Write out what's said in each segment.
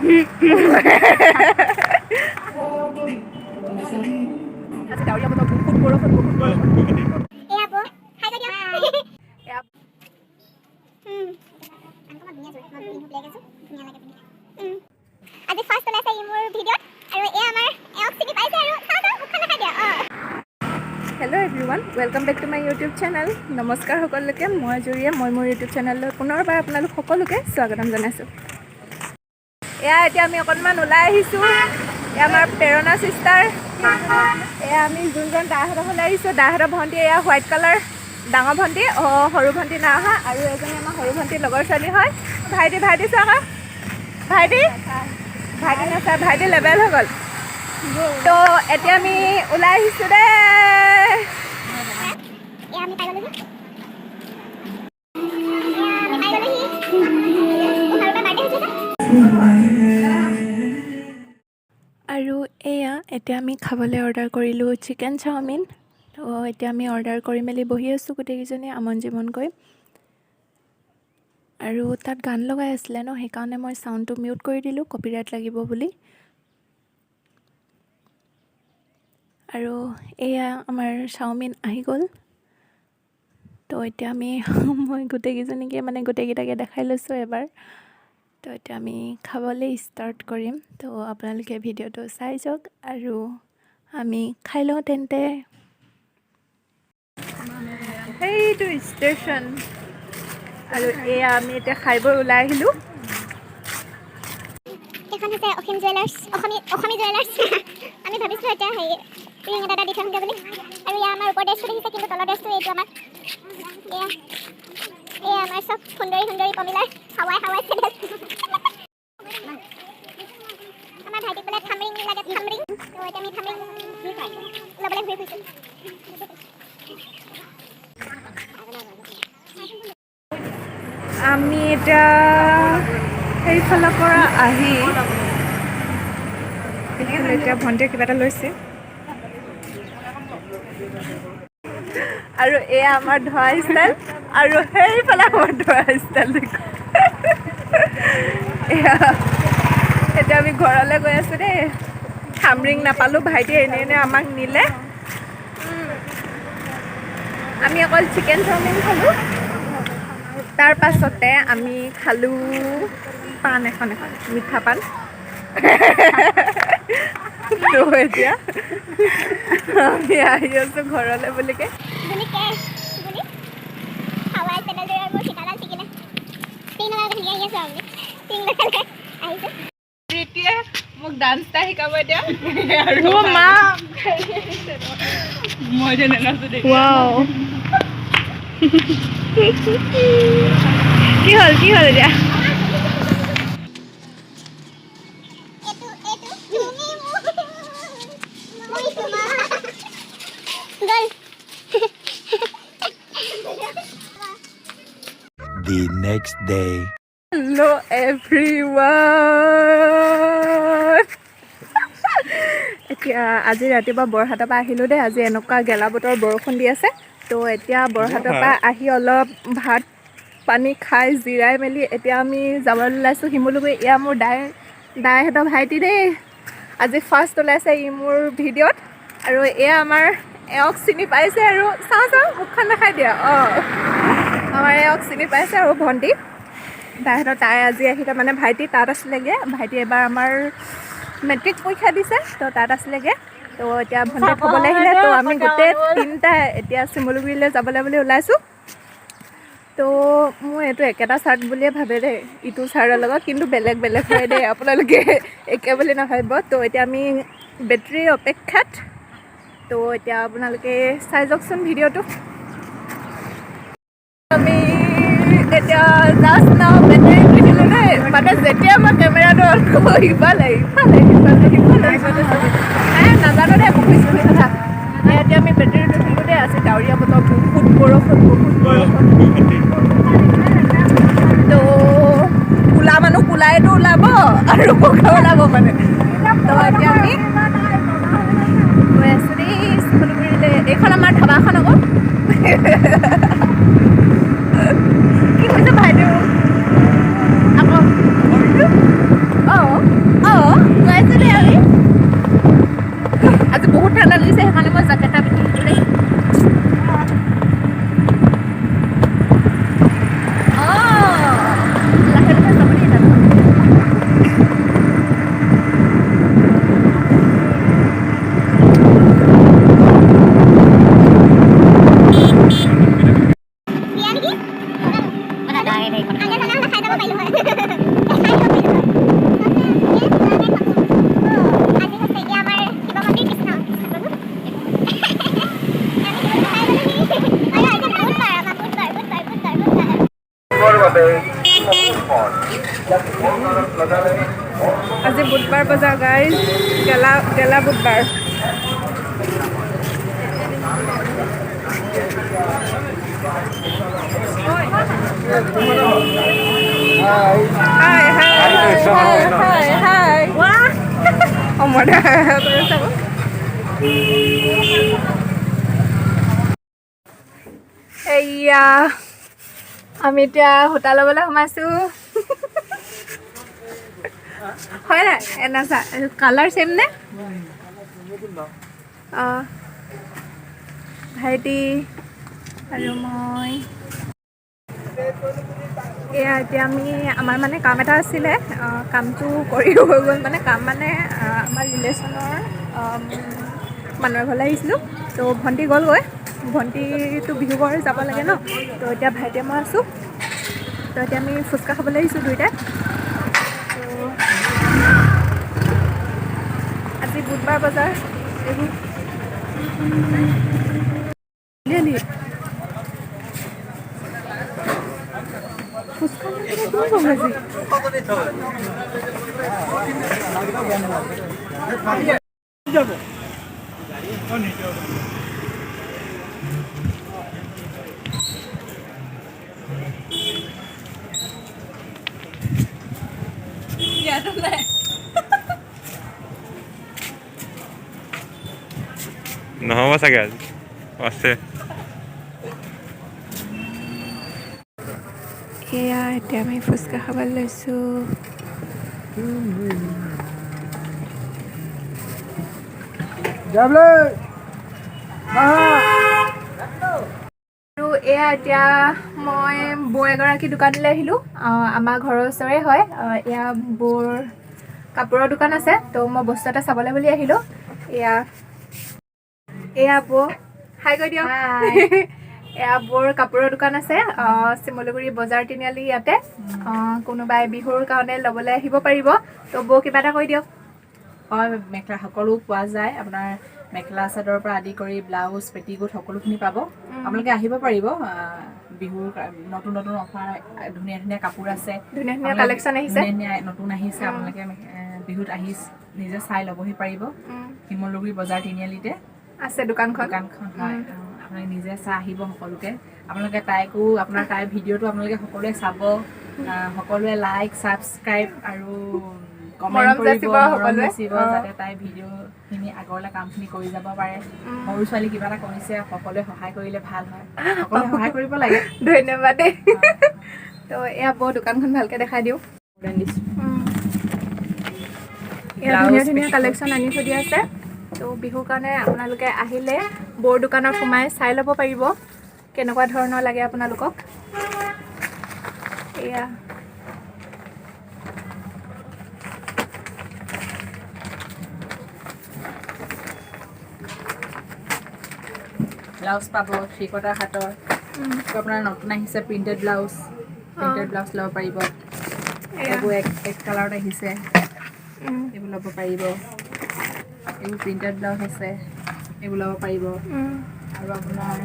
আজি ডাৱৰীয়া বতৰ, বহুত বৰষুণ, বহুত বৰষুণ। এয়া বৌ, খাই যা দিয়া। এয়া আজি ফাৰ্ষ্ট ওলাইছে ই মোৰ ভিডিঅ'ত আৰু এয়া আমাৰ এওক চিনি পাইছে আৰু চাওঁ মুখখন দেখাই দিয়া। Hello' everyone, welcome back to my YouTube channel. নমস্কাৰ সকলোকে, মই জুৰিয়ে মই মোৰ ইউটিউব চেনেললৈ পুনৰবাৰ আপোনালোক সকলোকে স্বাগতম জনাইছোঁ। এয়া এতিয়া আমি অকণমান ওলাই আহিছোঁ। এয়া আমাৰ প্ৰেৰণা চিষ্টাৰ। এয়া আমি যোনজন দাহঁতৰ ঘৰলৈ আহিছোঁ, দাহঁতৰ ভণ্টি এয়া হোৱাইট কালাৰ ডাঙৰ ভণ্টি, সৰু ভণ্টি নাই অহা, আৰু এজনী আমাৰ সৰু ভণ্টিৰ লগৰ ছোৱালী হয়। ভাইটি চোৱা আকৌ, ভাইটি নাচায়, ভাইটি লেবেল হৈ গ'ল। তো এতিয়া আমি ওলাই আহিছোঁ দেই। আৰু এয়া এতিয়া আমি খাবলৈ অৰ্ডাৰ কৰিলোঁ চিকেন চাওমিন। তো এতিয়া আমি অৰ্ডাৰ কৰি মেলি বহি আছোঁ গোটেইকেইজনী আমন জিমনকৈ। আৰু তাত গান লগাই আছিলে ন, সেইকাৰণে মই চাউণ্ডটো মিউট কৰি দিলোঁ, কপিৰাইট লাগিব বুলি। আৰু এয়া আমাৰ চাওমিন আহি গ'ল। তো এতিয়া মই গোটেইকেইজনীকে গোটেইকেইটাকে দেখাই লৈছোঁ এবাৰ। তো এতিয়া আমি খাবলৈ ষ্টাৰ্ট কৰিম। তো আপোনালোকে ভিডিঅ'টো চাই যাওক আৰু আমি খাই লওঁ তেন্তে। সেইটো ষ্টেচন আৰু এয়া আমি এতিয়া খাই বৈ ওলাই আহিলোঁ। এখন হৈছে অসীম জুৱেলাৰ্ছ, অসমী জুৱেলাৰ্ছ। আমি ভাবিছিলোঁ এতিয়া হেৰি ৰিং এটা দি থওঁগৈ বুলি। আৰু এয়া আমাৰ ওপৰ ড্ৰেছটো দেখিছে, কিন্তু তলৰ ড্ৰেছটো এইটো আমাৰ। এয়া আমাৰ চব সুন্দৰী পমিলাৰ হাৱাই চেণ্ডেল। আমাৰ ভাইটিক বোলে থামৰিং লাগে, থামৰিং। তো এতিয়া আমি থামৰিং ল'বলৈ ঘূৰি ফুৰিছোঁ। আমি এতিয়া সেইফালৰ পৰা আহি এতিয়া ভণ্টিয়ে কিবা এটা লৈছে। আৰু এয়া আমাৰ ধোৱা ষ্টাইল, আৰু সেইফালে আমাৰ ধোৱা ষ্টাইল। এয়া এতিয়া আমি ঘৰলৈ গৈ আছোঁ দেই। থামৰিং নাপালোঁ, ভাইটিয়ে এনে আমাক নিলে। আমি অকল চিকেন চাওমিন খালোঁ। তাৰ পাছতে আমি খালোঁ পাণ এখন মিঠা পাণ। তো এতিয়া আমি আহি আছোঁ ঘৰলৈ বুলিকে। হাৱাই চেণ্ডেলযোৰ আৰু মোৰ ফিটাডাল ছিগিলে। টিং লগাই আহি আছোঁ আমি। টিং লগাই আহিছোঁ। প্ৰীতিয়ে মোক ডান্স এটা শিকাব এতিয়া। আৰু মা মই যে নানাচো দেই। কি হ'ল এতিয়া? The next day. Hello everyone. এতিয়া আজি ৰাতিপুৱা বৰহাটৰ পৰা আহিলোঁ দেই। আজি এনেকুৱা গেলা বতৰ বৰষুণ দি আছে। তো এতিয়া বৰহাটৰ পৰা আহি অলপ ভাত পানী খাই জিৰাই মেলি এতিয়া আমি যাবলৈ ওলাইছোঁ শিমলুগুৰি। এয়া মোৰ দাইহঁতৰ ভাইটি দেই। আজি ফাৰ্ষ্ট ওলাইছে ই মোৰ ভিডিঅ'ত। আৰু এয়া আমাৰ এওক চিনি পাইছে আৰু চাওঁ মুখখন দেখাই দিয়া। আমাৰ এওক চিনি পাইছে আৰু ভণ্টি দাইহঁতৰ তাই আজি আহি তাৰমানে ভাইটি তাত আছিলেগৈ। ভাইটি এবাৰ আমাৰ মেট্ৰিক পৰীক্ষা দিছে, তো তাত আছিলেগৈ। তো এতিয়া ভণ্টি থ'বলৈ আহিলে। তো আমি গোটেই তিনিটাই এতিয়া শিমলুগুৰিলৈ যাবলৈ বুলি ওলাইছোঁ। তো মোৰ এইটো একেটা চাৰ্ট বুলিয়ে ভাবে দেই, ইটো চাৰ্টৰ লগত, কিন্তু বেলেগ হয় দেই, আপোনালোকে একে বুলি নাভাবিব। তো এতিয়া আমি বেটেৰীৰ অপেক্ষাত। তো এতিয়া আপোনালোকে চাই যাওকচোন ভিডিঅ'টো। আমি এতিয়া জাষ্ট নাও বেটেৰী পিন্ধিলোঁ দেই। যেতিয়া মই কেমেৰাটো অন কৰোঁ ইফালে নাজানো দেই বুজিছোঁ কথা। এতিয়া আমি বেটেৰীটো পিন্ধিলোঁ দেই। আজি ডাৱৰীয়া বতৰ, বহুত বৰষুণ। তো কোলা মানুহ কোলাইটো ওলাব আৰু বগা ওলাব মানে। তো এতিয়া আমি গৈ আছোঁ দেই শিমলুগুৰিলৈ। এইখন আমাৰ ধাবাখন আকৌ। কি কৈছে ভাইটিও আকৌ আজি বুধবাৰ বজাৰ গাইজ গেলা বুধবাৰ হাই অ মদা কৰি চাব এয়া আমি এতিয়া সূতা ল'বলৈ সোমাইছোঁ হয় নাই এনাচা কালাৰ চেম নে অঁ ভাইটি আৰু মই এয়া এতিয়া আমি আমাৰ মানে কাম এটা আছিলে কামটো কৰি হৈ গ'ল মানে কাম মানে আমাৰ ৰিলেশ্যনৰ মানুহৰ ঘৰলৈ আহিছিলোঁ তো ভণ্টি গ'লগৈ ভণ্টিটো বিহু ঘৰ যাব লাগে ন তো এতিয়া ভাইটিয়ে মই আছোঁ তো এতিয়া আমি ফুচকা খাবলৈ আহিছোঁ দুইটাই আজি বুধবাৰ বজাৰ এইবোৰ ফুচকা নহ'ব চাগে আজি আছে এয়া এতিয়া আমি ফুচকা খাবলৈ লৈছোঁ আৰু এয়া এতিয়া মই বৌ এগৰাকী দোকানলৈ আহিলোঁ আমাৰ ঘৰৰ ওচৰৰে হয় এয়া বৌৰ কাপোৰৰ দোকান আছে তো মই বস্তু এটা চাবলৈ বুলি আহিলোঁ এয়া বৌ হাই কৈ দিয়ক এয়া বৌৰ কাপোৰৰ দোকান আছে শিমলুগুৰি বজাৰ তিনিআলি ইয়াতে কোনোবাই বিহুৰ কাৰণে ল'বলৈ আহিব পাৰিব তো বৌ কিবা এটা কৈ দিয়ক হয় মেখেলা সকলো পোৱা যায় আপোনাৰ মেখেলা চাদৰৰ পৰা আদি কৰি ব্লাউজ পেটিকোট সকলোখিনি পাব আপোনালোকে আহিব পাৰিব বিহুৰ নতুন নতুন অফাৰ ধুনীয়া ধুনীয়া কাপোৰ আছে ধুনীয়া ধুনীয়া কালেকশ্যন আহিছে ধুনীয়া নতুন আহিছে আপোনালোকে বিহুত আহি নিজে চাই ল'বহি পাৰিব শিমলুগুৰি বজাৰ তিনিআলিতে আছে দোকানখন হয় আপোনালোকে নিজে চাই আহিব সকলোকে আপোনালোকে আপোনাৰ তাইৰ ভিডিঅ'টো আপোনালোকে সকলোৱে চাব সকলোৱে লাইক ছাবস্ক্ৰাইব আৰু কমেণ্ট কৰিব মৰম বেচিব যাতে তাই ভিডিঅ'খিনি আগৰলৈ কামখিনি কৰি যাব পাৰে সৰু ছোৱালী কিবা এটা কৰিছে সকলোৱে সহায় কৰিলে ভাল হয় সকলোৱে সহায় কৰিব লাগে ধন্যবাদ দেই তো এয়া বৌ দোকানখন ভালকৈ দেখাই দিওঁ এয়া ধুনীয়া ধুনীয়া কালেকশ্যন আনি থৈ দিয়া আছে তো বিহুৰ কাৰণে আপোনালোকে আহিলে বৌৰ দোকানত সোমাই চাই ল'ব পাৰিব কেনেকুৱা ধৰণৰ লাগে আপোনালোকক এয়া ব্লাউজ পাব শ্ৰীকটাৰ হাতৰ আপোনাৰ নতুন আহিছে প্ৰিণ্টেড ব্লাউজ ল'ব পাৰিব এইবোৰ এক কালাৰত আহিছে এইবোৰ ল'ব পাৰিব এইবোৰ প্ৰিণ্টেড ব্লাউজ আছে এইবোৰ ল'ব পাৰিব আৰু আপোনাৰ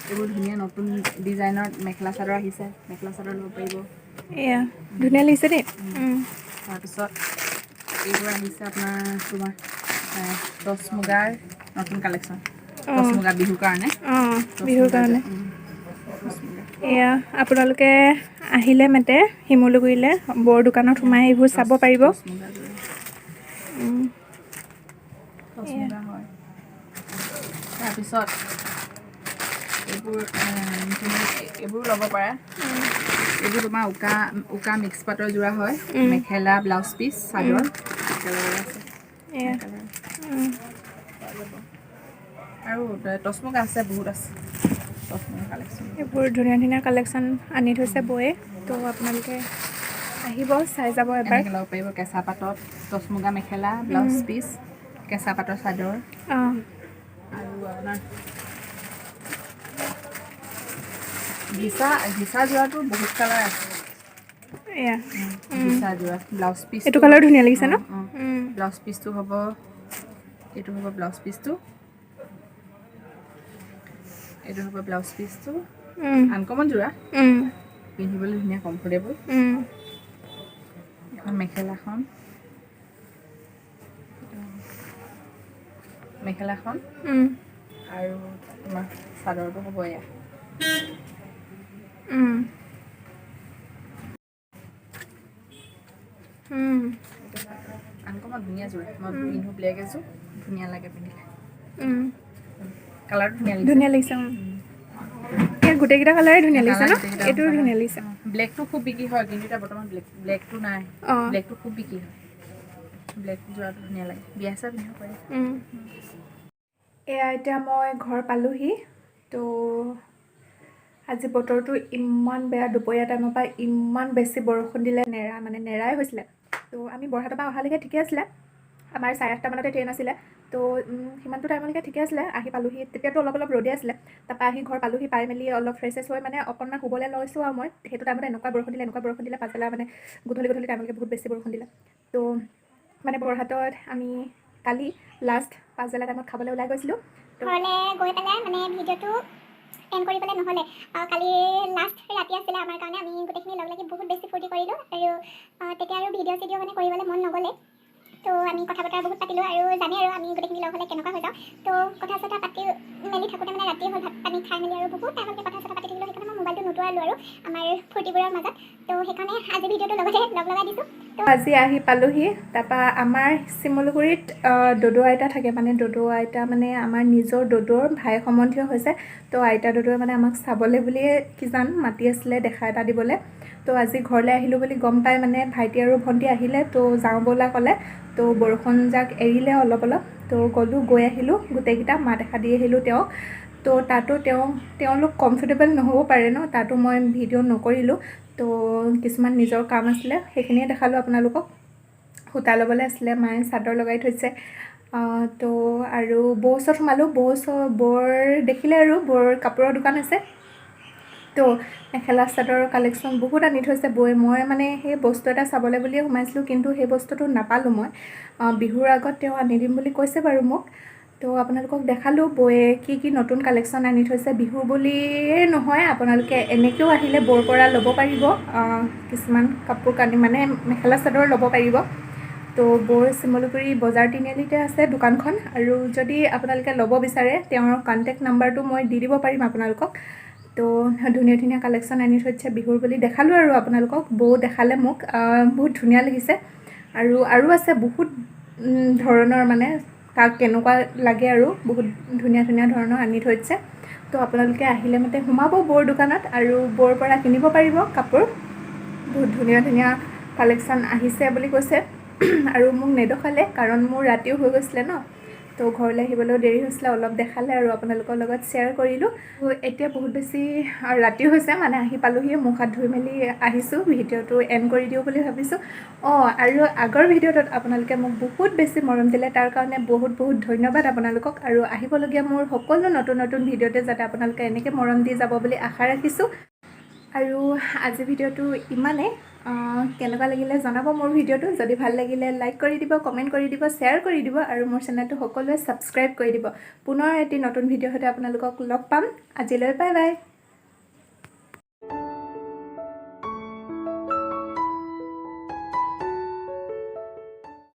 এইবোৰ ধুনীয়া নতুন ডিজাইনৰ মেখেলা চাদৰ আহিছে মেখেলা চাদৰ ল'ব পাৰিব এয়া ধুনীয়া লাগিছে দেই তাৰপিছত এইবোৰ আহিছে আপোনাৰ তোমাৰ টচ মুগাৰ নতুন কালেকশ্যন টচ মুগা বিহুৰ কাৰণে এয়া আপোনালোকে আহিলে মাতে শিমলুগুৰিলৈ বৌৰ দোকানত সোমাই এইবোৰ চাব পাৰিব তাৰপিছত এইবোৰ ল'ব পাৰা এইবোৰ তোমাৰ উকা মিক্স পাটৰ যোৰা হয় মেখেলা ব্লাউজ পিচ চাদৰ আৰু টচমুগা আছে বহুত আছে টচমুগা কালেকশ্যন এইবোৰ ধুনীয়া ধুনীয়া কালেকশ্যন আনি থৈছে বৌয়ে তো আপোনালোকে আহিব চাই যাব এবাৰ এনেকৈ ল'ব পাৰিব কেঁচা পাটত টচমুগা মেখেলা ব্লাউজ পিচ কেঁচা পাটৰ চাদৰ আৰু আপোনাৰ ঘিচা যোৰাটো বহুত কালাৰ আছে এয়া ঘিচা যোৰা ব্লাউজ পিচ এইটো কালাৰ ধুনীয়া লাগিছে ন ব্লাউজ পিচটো হ'ব এইটো হ'ব ব্লাউজ পিচটো আনকমন যোৰা উম, পিন্ধিবলৈ ধুনীয়া কমফৰ্টেবল উম, এখন মেখেলাখন উম, আৰু তোমাৰ চাদৰটো হ'ব এয়া উম, উম, আনকমন ধুনীয়া যোৰা মই পিন্ধো ব্লেক এযোৰ ধুনীয়া লাগে পিন্ধিলে উম, কালাৰটো ধুনীয়া লাগিছে এই গোটেইকেইটা কালাৰে ধুনীয়া লাগিছে কালাৰ ন গোটেইকেইটা এইটোও কালাৰ ধুনীয়া লাগিছে ব্লেকটো খুব বিক্ৰী হয় কিন্তু এতিয়া বৰ্তমান ব্লেকটো নাই অঁ ব্লেকটো খুব বিক্ৰী হয় ব্লেক যোৰাটো ধুনীয়া লাগে বিয়া চিয়া পিন্ধিব পাৰি এয়া এতিয়া মই ঘৰ পালোহি তো আজি বতৰটো ইমান বেয়া দুপৰীয়া টাইমৰ পৰা ইমান বেছি বৰষুণ দিলে নেৰাই হৈছিলে তো আমি বৰহাটৰ পৰা অহালৈকে ঠিকে আছিলে আমাৰ 8:30 মানতে ট্ৰেইন আছিলে তো সিমানটো টাইমলৈকে ঠিকে আছিলে আহি পালোহি তেতিয়াতো অলপ ৰ'দে আছিলে তাৰপৰা আহি ঘৰ পালোহি পাই মেলি অলপ ফ্ৰেছ হৈ মানে অকণমান শুবলৈ লৈছোঁ আৰু মই সেইটো টাইমত এনেকুৱা বৰষুণ দিলে পাছবেলা মানে গধূলি টাইমলৈকে বহুত বেছি বৰষুণ দিলে তো মানে বৰহাটত আমি কালি লাষ্ট পাছবেলা টাইমত খাবলৈ ওলাই গৈছিলোঁ ঘৰলৈ গৈ পেলাই মানে ভিডিঅ'টো এণ্ড কৰি পেলাই নহ'লে কালি লাষ্ট ৰাতি আছিলে আমাৰ কাৰণে আমি গোটেইখিনি লগ লাগি বহুত বেছি ফূৰ্তি কৰিলোঁ আৰু তেতিয়া আৰু ভিডিঅ' চিডিঅ' মানে কৰিবলৈ মন নগ'লে তো আমি কথা বতৰা বহুত পাতিলোঁ আৰু জানে আৰু আমি গোটেইখিনি লগ হ'লে কেনেকুৱা হৈ যাওঁ তো কথা চথা পাতি মেলি থাকোঁতে মানে ৰাতি হ'ল ভাত পানী খাই মেলি আৰু বহুত টাইমলৈকে কথা চথা পাতি থাকিলোঁ সেইকাৰণে মই মোবাইলটো নোতোৱালোঁ আৰু আমাৰ ফূৰ্তিবোৰৰ মাজত তো সেইকাৰণে আজি ভিডিঅ'টো লগতে লগ লগাই দিছোঁ তো আজি আহি পালোহি তাৰপৰা আমাৰ শিমলুগুৰিত দদৌ আইতা থাকে মানে দদৌ আইতা মানে আমাৰ নিজৰ দদৌৰ ভাই সম্বন্ধীয় হৈছে তো আইতা দদৌৱে মানে আমাক চাবলৈ বুলিয়ে কিজান মাতি আছিলে দেখা এটা দিবলৈ তো আজি ঘৰলৈ আহিলোঁ বুলি গম পাই মানে ভাইটি আৰু ভণ্টি আহিলে তো যাওঁ ব'লা ক'লে তো বৰষুণ যাক এৰিলে অলপ তো গ'লোঁ গৈ আহিলোঁ গোটেইকেইটা মাত এষাৰ দি আহিলোঁ তেওঁক তো তাতো তেওঁলোক কমফৰ্টেবল নহ'ব পাৰে ন তাতো মই ভিডিঅ' নকৰিলোঁ তো কিছুমান নিজৰ কাম আছিলে সেইখিনিয়ে দেখালোঁ আপোনালোকক সূতা ল'বলৈ আছিলে মায়ে চাদৰ লগাই থৈছে তো আৰু বৌ ওচৰত সোমালোঁ বৰ দেখিলে আৰু বৰ কাপোৰৰ দোকান আছে তো মেখেলা চাদৰৰ কালেকশ্যন বহুত আনি থৈছে বৌয়ে মই মানে সেই বস্তু এটা চাবলৈ বুলিয়ে সোমাইছিলোঁ কিন্তু সেই বস্তুটো নাপালোঁ মই বিহুৰ আগত তেওঁ আনি দিম বুলি কৈছে বাৰু মোক তো আপোনালোকক দেখালোঁ বৌয়ে কি নতুন কালেকশ্যন আনি থৈছে বিহু বুলিয়ে নহয় আপোনালোকে এনেকৈও আহিলে বৌৰ পৰা ল'ব পাৰিব কিছুমান কাপোৰ কানি মানে মেখেলা চাদৰ ল'ব পাৰিব তো বৌৰ শিমলুগুৰি বজাৰ তিনিআলিতে আছে দোকানখন আৰু যদি আপোনালোকে ল'ব বিচাৰে তেওঁৰ কণ্টেক্ট নাম্বাৰটো মই দি দিব পাৰিম আপোনালোকক তো ধুনীয়া কালেকশ্যন আনি থৈছে বিহুৰ বুলি দেখালোঁ আৰু আপোনালোকক বৌ দেখালে মোক বহুত ধুনীয়া লাগিছে আৰু আছে বহুত ধৰণৰ মানে তাক কেনেকুৱা লাগে আৰু বহুত ধুনীয়া ধৰণৰ আনি থৈছে তো আপোনালোকে আহিলে মতে সোমাব বৌৰ দোকানত আৰু বৌৰ পৰা কিনিব পাৰিব কাপোৰ বহুত ধুনীয়া কালেকশ্যন আহিছে বুলি কৈছে আৰু মোক নেদেখালে কাৰণ মোৰ ৰাতিও হৈ গৈছিলে ন তো ঘৰলৈ আহিবলৈও দেৰি হৈছিলে অলপ দেখালে আৰু আপোনালোকৰ লগত শ্বেয়াৰ কৰিলোঁ এতিয়া বহুত বেছি ৰাতি হৈছে মানে আহি পালোহি মুখ হাত ধুই মেলি আহিছোঁ ভিডিঅ'টো এণ্ড কৰি দিওঁ বুলি ভাবিছোঁ আৰু আগৰ ভিডিঅ'টোত আপোনালোকে মোক বহুত বেছি মৰম দিলে তাৰ কাৰণে বহুত ধন্যবাদ আপোনালোকক আৰু আহিবলগীয়া মোৰ সকলো নতুন ভিডিঅ'তে যাতে আপোনালোকে এনেকৈ মৰম দি যাব বুলি আশা ৰাখিছোঁ আৰু আজি ভিডিঅ'টো ইমানেই কেনেকুৱা লাগিলে জনাব মোৰ ভিডিঅ'টো যদি ভাল লাগিলে লাইক কৰি দিব কমেণ্ট কৰি দিব শ্বেয়াৰ কৰি দিব আৰু মোৰ চেনেলটো সকলোৱে ছাবস্ক্ৰাইব কৰি দিব পুনৰ এটি নতুন ভিডিঅ'ৰ সৈতে আপোনালোকক লগ পাম আজিলৈ বাই